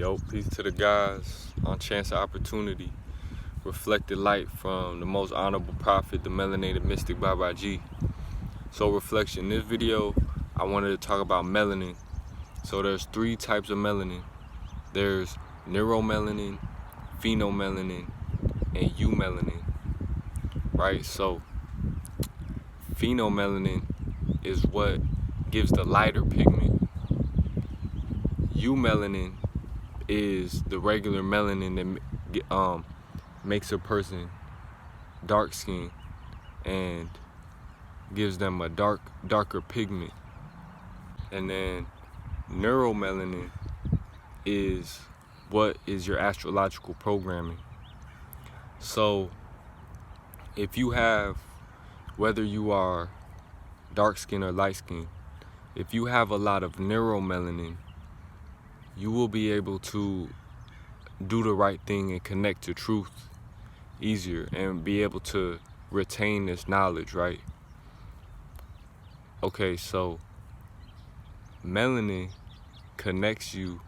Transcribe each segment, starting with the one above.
Yo, peace to the guys. On chance of opportunity, reflected light from the most honorable prophet, the Melanated Mystic BaBaJi. So reflection, in this video, I wanted to talk about melanin. So there's three types of melanin. There's neuromelanin, phenomelanin, and eumelanin, right? So phenomelanin is what gives the lighter pigment. Eumelanin is the regular melanin that makes a person dark skinned and gives them a darker pigment. And then neuromelanin is what is your astrological programming. So if you have, whether you are dark skinned or light skinned, if you have a lot of neuromelanin, you will be able to do the right thing and connect to truth easier and be able to retain this knowledge, right? Okay, so melanin connects you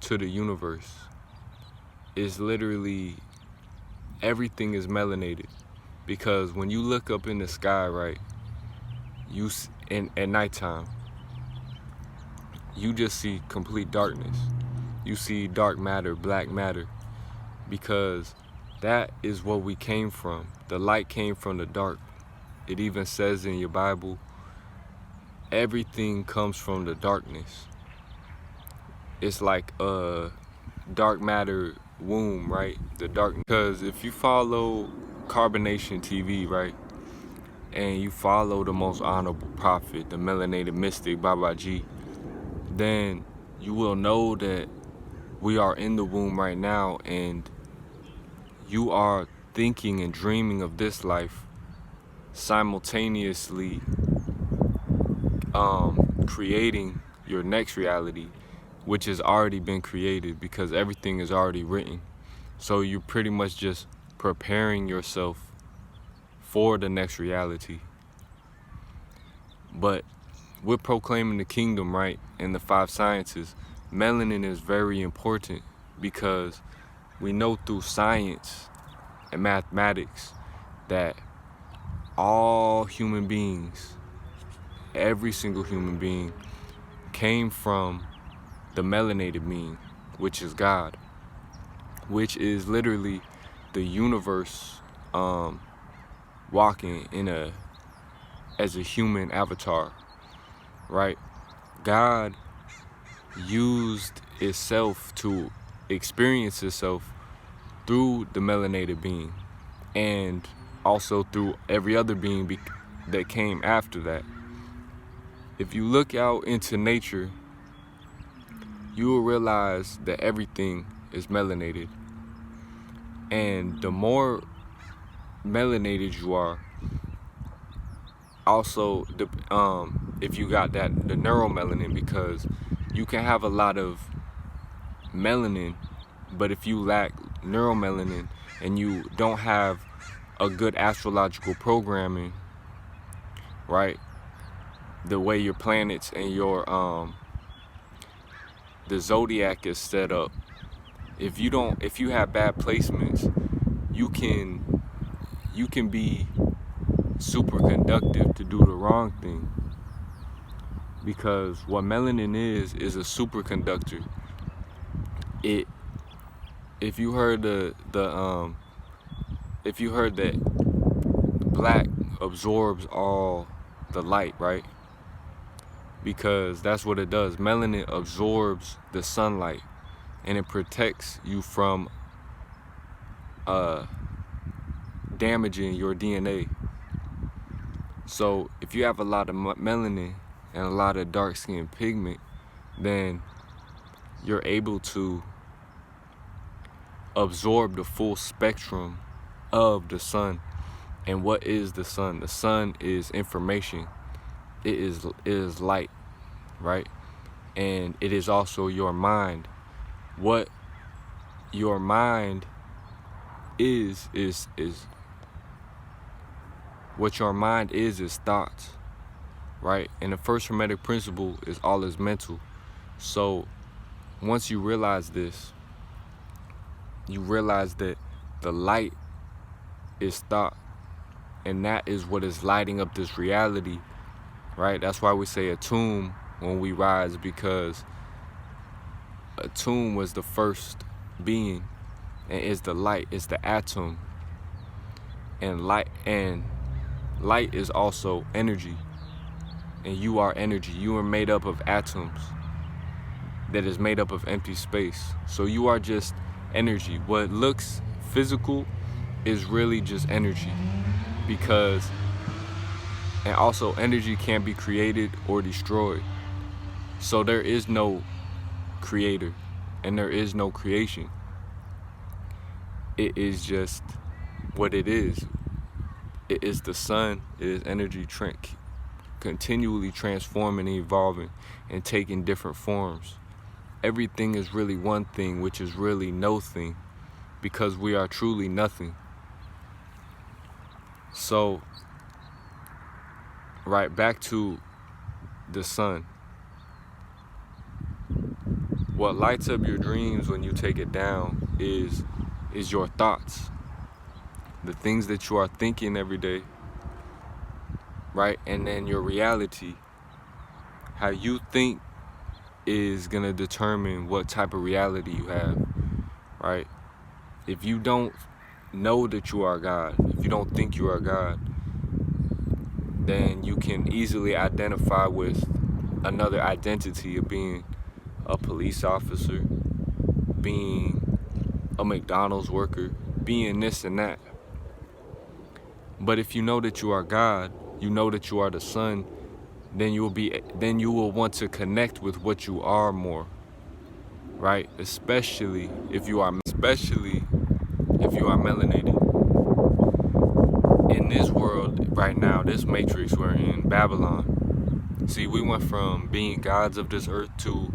to the universe. It's literally, everything is melanated, because when you look up in the sky, right, at nighttime, you just see complete darkness. You see dark matter, black matter, because that is what we came from. The light came from the dark. It even says in your Bible, everything comes from the darkness. It's like a dark matter womb, right? The dark, because if you follow Carbonation TV, right, and you follow the most honorable prophet, the Melanated Mystic BaBaJi, then you will know that we are in the womb right now, and you are thinking and dreaming of this life, simultaneously creating your next reality, which has already been created because everything is already written. So you're pretty much just preparing yourself for the next reality. But with proclaiming the kingdom, right, and the 5 sciences, melanin is very important, because we know through science and mathematics that all human beings, every single human being, came from the melanated being, which is God, which is literally the universe walking as a human avatar, right? God used itself to experience itself through the melanated being, and also through every other being that came after that. If you look out into nature, you will realize that everything is melanated. And the more melanated you are, also if you got the neuromelanin, because you can have a lot of melanin, but if you lack neuromelanin and you don't have a good astrological programming, right, the way your planets and your the zodiac is set up, if you have bad placements, you can be super conductive to do the wrong thing, because what melanin is a superconductor. If you heard if you heard that black absorbs all the light, right? Because that's what it does. Melanin absorbs the sunlight, and it protects you from damaging your DNA. So if you have a lot of melanin and a lot of dark skin pigment, then you're able to absorb the full spectrum of the sun. And what is the sun? The sun is information. It is light, right? And it is also your mind. What your mind is what your mind is thoughts, right? And the first hermetic principle is all is mental. So once you realize this, you realize that the light is thought, and that is what is lighting up this reality, right? That's why we say a tomb when we rise, because a tomb was the first being, and is the light, it's the atom, and light is also energy, and you are energy. You are made up of atoms that is made up of empty space. So you are just energy. What looks physical is really just energy, because, and also energy can't be created or destroyed. So there is no creator and there is no creation. It is just what it is. It is the sun. It is energy continually transforming and evolving and taking different forms. Everything is really one thing, which is really no thing, because we are truly nothing. So, right back to the sun. What lights up your dreams when you take it down is your thoughts. The things that you are thinking every day, right? And then your reality. How you think is gonna determine what type of reality you have, right? If you don't know that you are God, if you don't think you are God, then you can easily identify with another identity of being a police officer, being a McDonald's worker, being this and that. But if you know that you are God, you know that you are the sun, then you will want to connect with what you are more, right? Especially if you are melanated. In this world right now, this matrix we're in, Babylon. See, we went from being gods of this earth to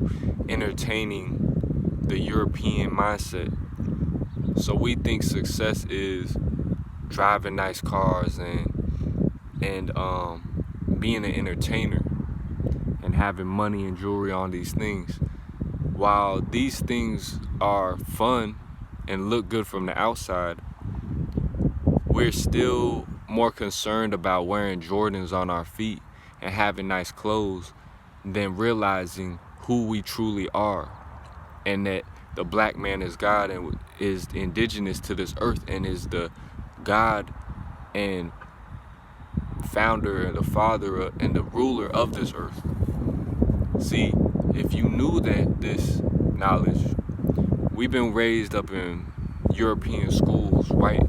entertaining the European mindset. So we think success is driving nice cars and being an entertainer and having money and jewelry on these things. While these things are fun and look good from the outside, we're still more concerned about wearing Jordans on our feet and having nice clothes than realizing who we truly are, and that the black man is God and is indigenous to this earth and is the God and founder and the father and the ruler of this earth. See, if you knew that this knowledge, we've been raised up in European schools, white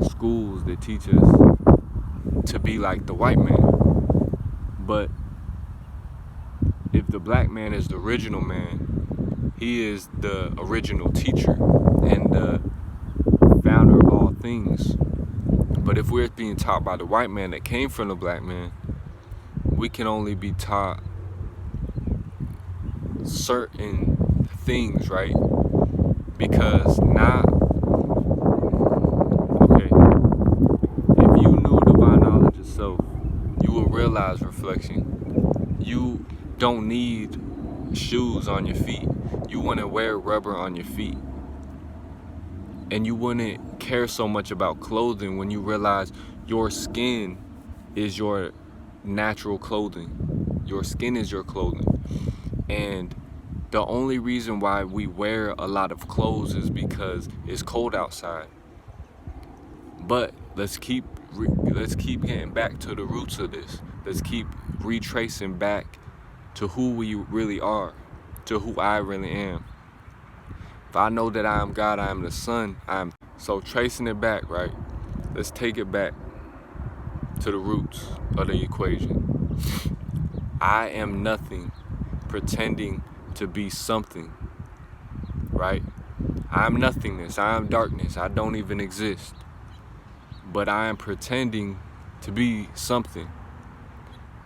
schools that teach us to be like the white man. But if the black man is the original man, he is the original teacher and the founder of all things. But if we're being taught by the white man that came from the black man, we can only be taught certain things, right? Because if you knew divine knowledge itself, you will realize reflection. You don't need shoes on your feet. You wouldn't wear rubber on your feet. And you wouldn't care so much about clothing when you realize your skin is your natural clothing. Your skin is your clothing. And the only reason why we wear a lot of clothes is because it's cold outside. But let's keep getting back to the roots of this. Let's keep retracing back to who we really are, to who I really am. If I know that I am God, I am the sun, so tracing it back, right? Let's take it back to the roots of the equation. I am nothing pretending to be something, right? I am nothingness, I am darkness, I don't even exist. But I am pretending to be something.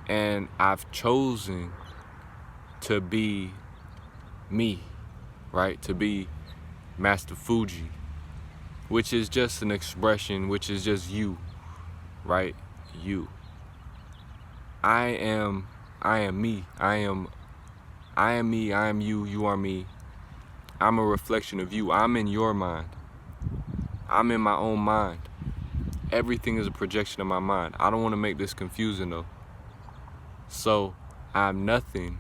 And I've chosen to be me, right? To be Master Fuji, which is just an expression, which is just you, right? You. I am me. I am me, I am you, you are me. I'm a reflection of you. I'm in your mind. I'm in my own mind. Everything is a projection of my mind. I don't want to make this confusing though. So I'm nothing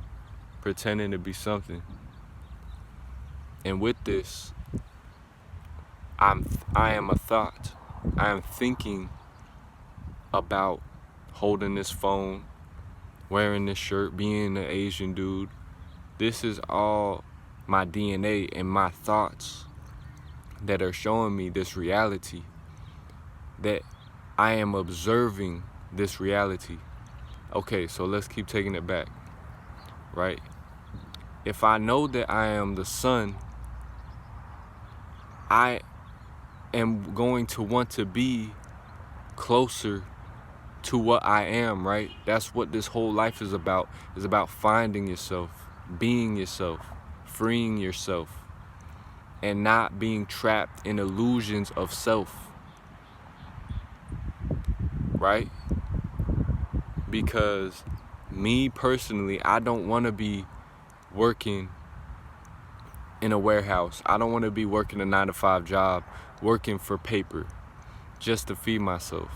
pretending to be something. And with this, I am a thought. I am thinking about holding this phone, wearing this shirt, being an Asian dude. This is all my DNA and my thoughts that are showing me this reality, that I am observing this reality. Okay, so let's keep taking it back, right? If I know that I am the sun, I am going to want to be closer to what I am, right? That's what this whole life is about finding yourself, being yourself, freeing yourself, and not being trapped in illusions of self, right? Because me personally, I don't want to be working in a warehouse. I don't want to be working a 9-to-5 job, working for paper just to feed myself.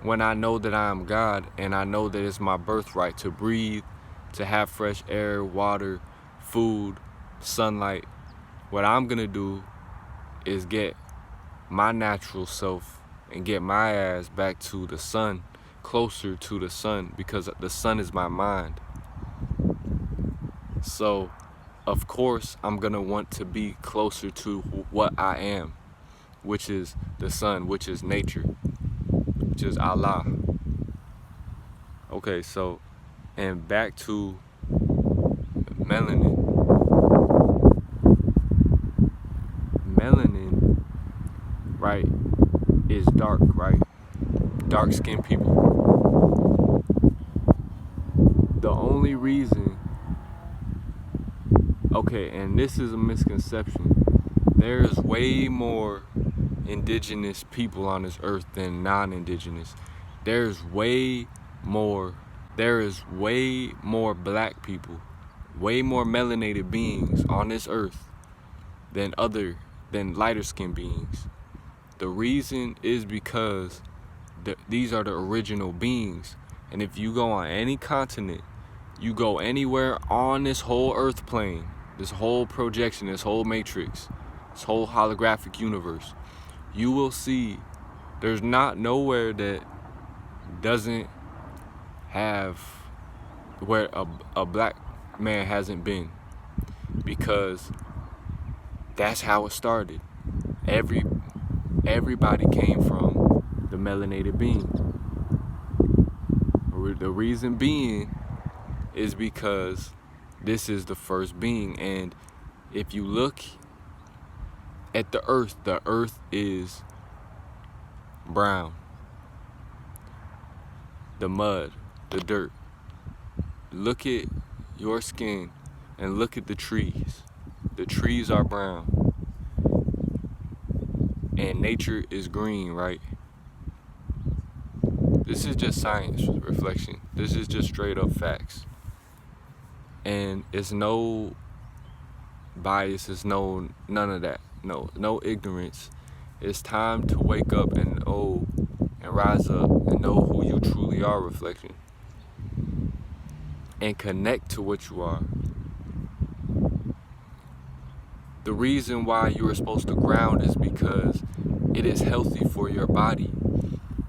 When I know that I am God, and I know that it's my birthright to breathe, to have fresh air, water, food, sunlight, what I'm gonna do is get my natural self and get my ass back to the sun, closer to the sun, because the sun is my mind. So of course I'm gonna want to be closer to what I am, which is the sun, which is nature, which is Allah. Okay, so, and back to melanin. Melanin, right, is dark, right? Dark-skinned people. The only reason, okay, and this is a misconception, there's way more indigenous people on this earth than non-indigenous. There is way more black people, way more melanated beings on this earth than lighter skinned beings. The reason is because these are the original beings. And if you go on any continent, you go anywhere on this whole earth plane, this whole projection, this whole matrix, this whole holographic universe, you will see there's not nowhere that doesn't have where a black man hasn't been, because that's how it started. Everybody came from the melanated being. The reason being is because this is the first being. And if you look at the earth is brown. The mud, the dirt. Look at your skin and look at the trees. The trees are brown. And nature is green, right? This is just science reflection. This is just straight up facts. And it's no bias, it's none of that. No ignorance. It's time to wake up and rise up and know who you truly are, reflection. And connect to what you are. The reason why you are supposed to ground is because it is healthy for your body.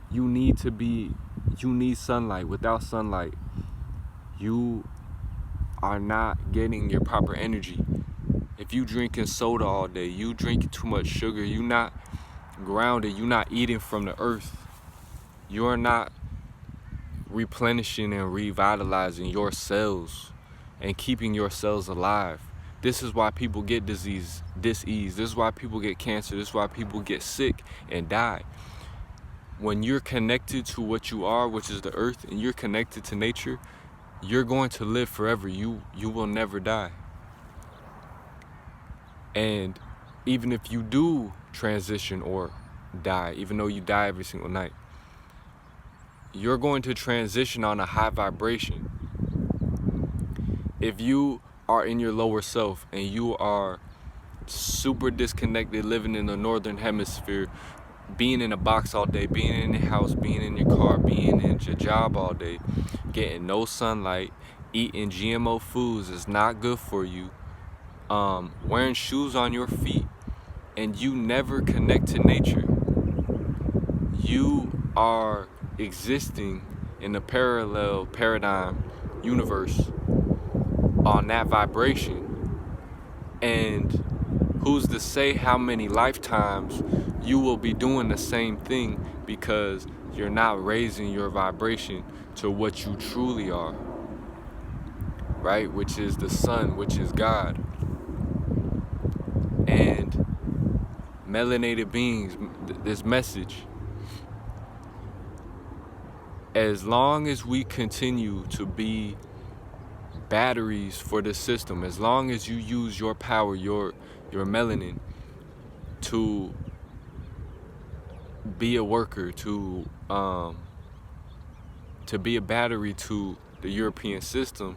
You need sunlight. Without sunlight, you are not getting your proper energy. If you drinking soda all day, you drinking too much sugar, you not grounded, you not eating from the earth. You're not replenishing and revitalizing your cells and keeping your cells alive. This is why people get disease. This is why people get cancer. This is why people get sick and die. When you're connected to what you are, which is the earth, and you're connected to nature, you're going to live forever. You will never die. And even if you do transition or die, even though you die every single night, you're going to transition on a high vibration. If you are in your lower self and you are super disconnected, living in the northern hemisphere, being in a box all day, being in your house, being in your car, being in your job all day, getting no sunlight, eating GMO foods is not good for you, wearing shoes on your feet, and you never connect to nature, you are existing in a parallel paradigm universe on that vibration. And who's to say how many lifetimes you will be doing the same thing, because you're not raising your vibration to what you truly are, right? Which is the sun, which is God. And melanated beings, this message, as long as we continue to be batteries for the system, as long as you use your power, your melanin, to be a worker, to be a battery to the European system,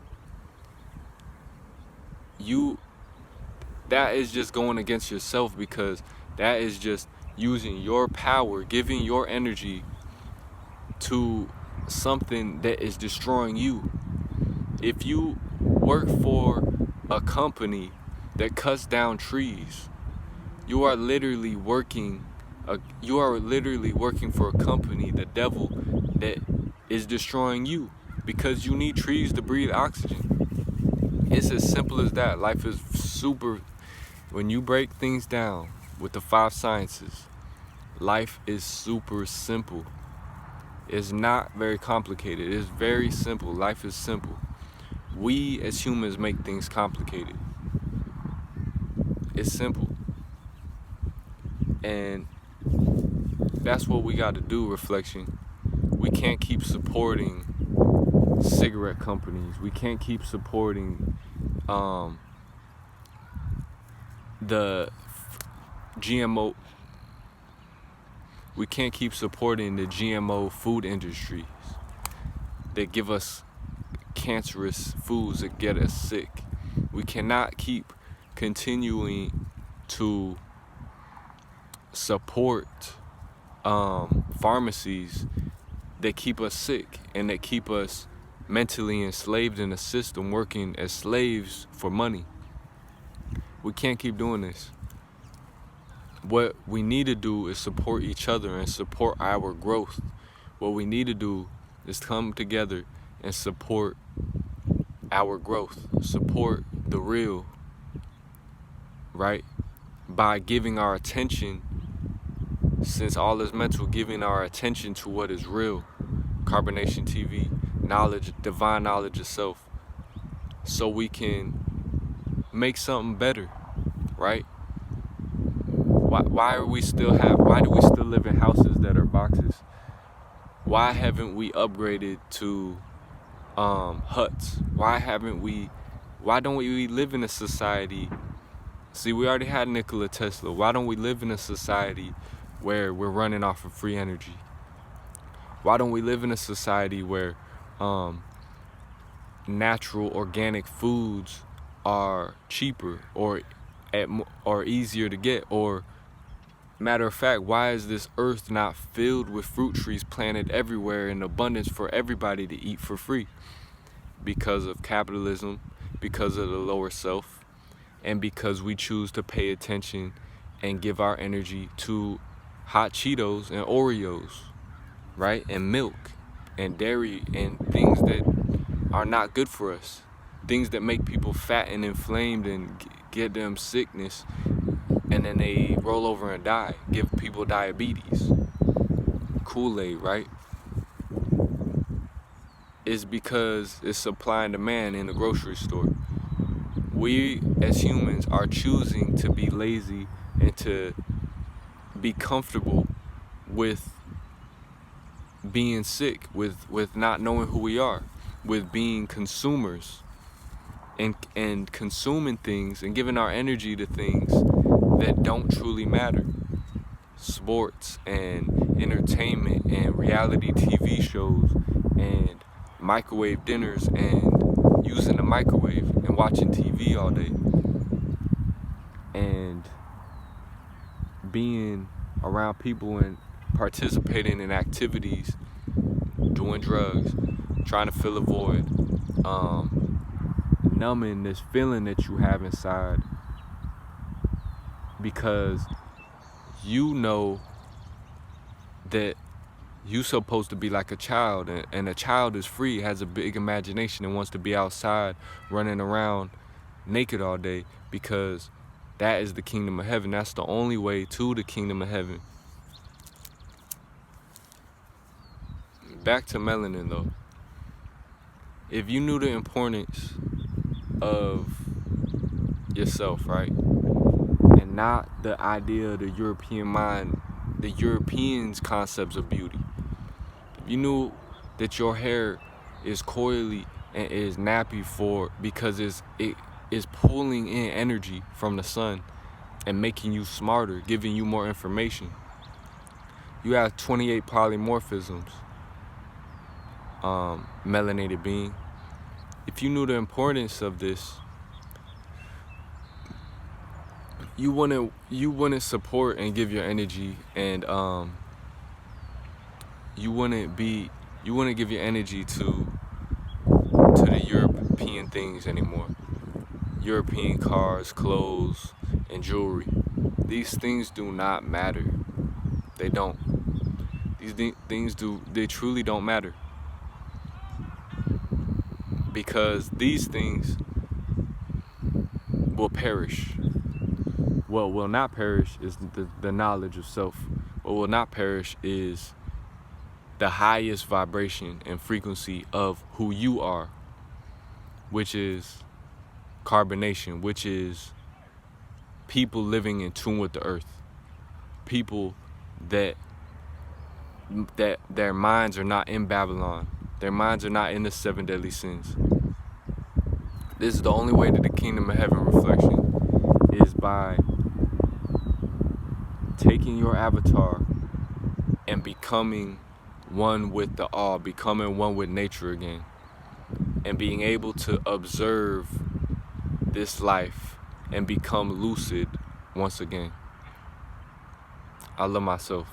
that is just going against yourself, because that is just using your power, giving your energy to something that is destroying you. If you work for a company that cuts down trees, you are literally working for a company, the devil, that is destroying you, because you need trees to breathe oxygen. It's as simple as that. Life is super, when you break things down with the 5 sciences, life is super simple. It's not very complicated. It's very simple. Life is simple. We as humans make things complicated. It's simple. And that's what we got to do, reflection. We can't keep supporting cigarette companies. We can't keep supporting the GMO. We can't keep supporting the GMO food industries that give us cancerous foods that get us sick. We cannot keep continuing to support pharmacies that keep us sick and that keep us mentally enslaved in a system, working as slaves for money. We can't keep doing this. What we need to do is support each other and support our growth. What we need to do is come together and support our growth, support the real, right? By giving our attention, since all is mental, giving our attention to what is real. Carbonation TV, knowledge, divine knowledge of self, so we can make something better, right? Why do we still live in houses that are boxes? Why haven't we upgraded to huts? Why don't we live in a society? See, we already had Nikola Tesla. Why don't we live in a society where we're running off of free energy? Why don't we live in a society where natural organic foods are cheaper or easier to get? Or matter of fact, why is this earth not filled with fruit trees planted everywhere in abundance for everybody to eat for free? Because of capitalism, because of the lower self, and because we choose to pay attention and give our energy to hot Cheetos and Oreos, right? And milk and dairy and things that are not good for us. Things that make people fat and inflamed and get them sickness, and then they roll over and die. Give people diabetes. Kool-Aid, right? Is because it's supply and demand in the grocery store. We as humans are choosing to be lazy and to be comfortable with being sick, with not knowing who we are, with being consumers and consuming things and giving our energy to things that don't truly matter. Sports and entertainment and reality TV shows and microwave dinners and using the microwave. And and watching TV all day and being around people and participating in activities, doing drugs, trying to fill a void, numbing this feeling that you have inside, because you know that you're supposed to be like a child, and a child is free, has a big imagination, and wants to be outside running around naked all day, because that is the kingdom of heaven. That's the only way to the kingdom of heaven. Back to melanin though. If you knew the importance of yourself, right? And not the idea of the European mind, the Europeans' concepts of beauty. If you knew that your hair is coily and is nappy because it is pulling in energy from the sun and making you smarter, giving you more information. You have 28 polymorphisms, melanated being. If you knew the importance of this, you wouldn't support and give your energy, and you wouldn't give your energy to the European things anymore. European cars, clothes, and jewelry. These things do not matter. They don't. They truly don't matter. Because these things will perish. What will not perish is the knowledge of self. What will not perish is the highest vibration and frequency of who you are, which is carbonnation, which is people living in tune with the earth. People that their minds are not in Babylon. Their minds are not in the 7 deadly sins. This is the only way to the kingdom of heaven reflection, is by taking your avatar and becoming one with the all, becoming one with nature again, and being able to observe this life and become lucid once again. I love myself.